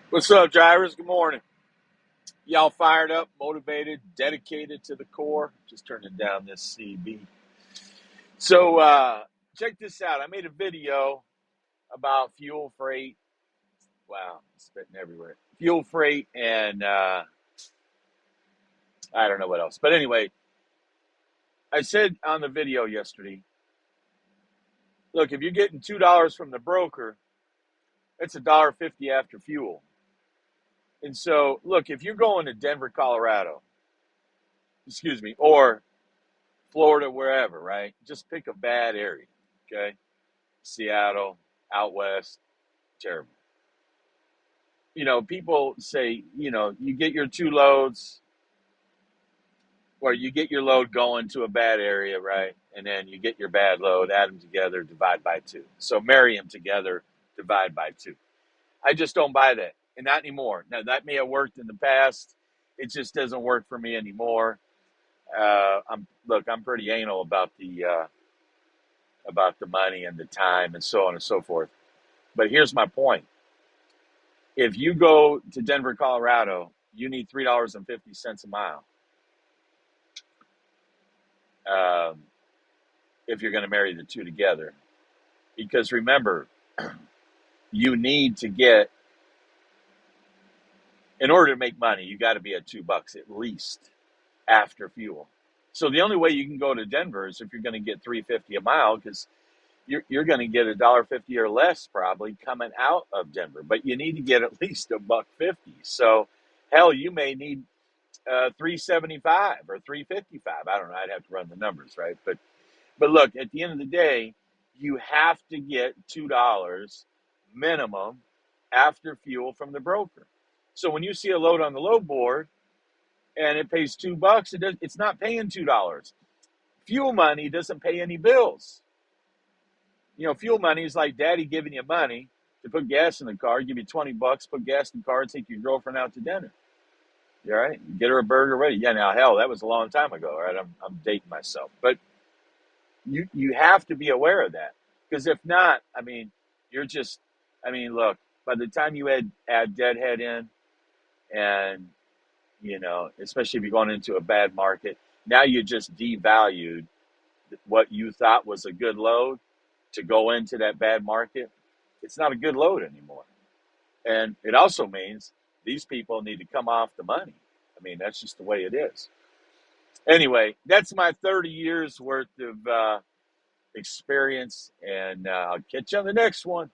What's up, drivers? Good morning. Y'all fired up, motivated, dedicated to the core. Just turning down this CB. So, check this out. I made a video about fuel freight. Wow, spitting everywhere. Fuel freight and I don't know what else. But anyway, I said on the video yesterday, look, if you're getting $2 from the broker, it's $1.50 after fuel. And so, look, if you're going to Denver, Colorado, excuse me, or Florida, wherever, right? Just pick a bad area, okay? Seattle, out west, terrible. People say, you get your two loads, or you get your load going to a bad area, right? And then you get your bad load, add them together, divide by two. So marry them together, divide by two. I just don't buy that, and not anymore. Now, that may have worked in the past. It just doesn't work for me anymore. I'm pretty anal about the money and the time and so on and so forth. But here's my point. If you go to Denver, Colorado, you need $3.50 a mile um, if you're going to marry the two together. Because remember, you need to get, in order to make money, you got to be at $2 at least after fuel. So the only way you can go to Denver is if you're going to get $3.50 a mile, because you're going to get $1.50 or less probably coming out of Denver, but you need to get at least $1.50. So hell, you may need 375 or 355. I don't know. I'd have to run the numbers, right? But look, at the end of the day, you have to get $2 minimum after fuel from the broker. So when you see a load on the load board and it pays $2, it's not paying $2. Fuel money doesn't pay any bills. Fuel money is like daddy giving you money to put gas in the car, give you $20, put gas in the car, and take your girlfriend out to dinner. You all right? Get her a burger ready. Yeah, now hell, that was a long time ago, right? I'm dating myself. But you have to be aware of that. Because if not, you're just look, by the time you add deadhead in and especially if you're going into a bad market, now you just devalued what you thought was a good load to go into that bad market. It's not a good load anymore. And it also means these people need to come off the money. That's just the way it is. Anyway, that's my 30 years worth of experience, and I'll catch you on the next one.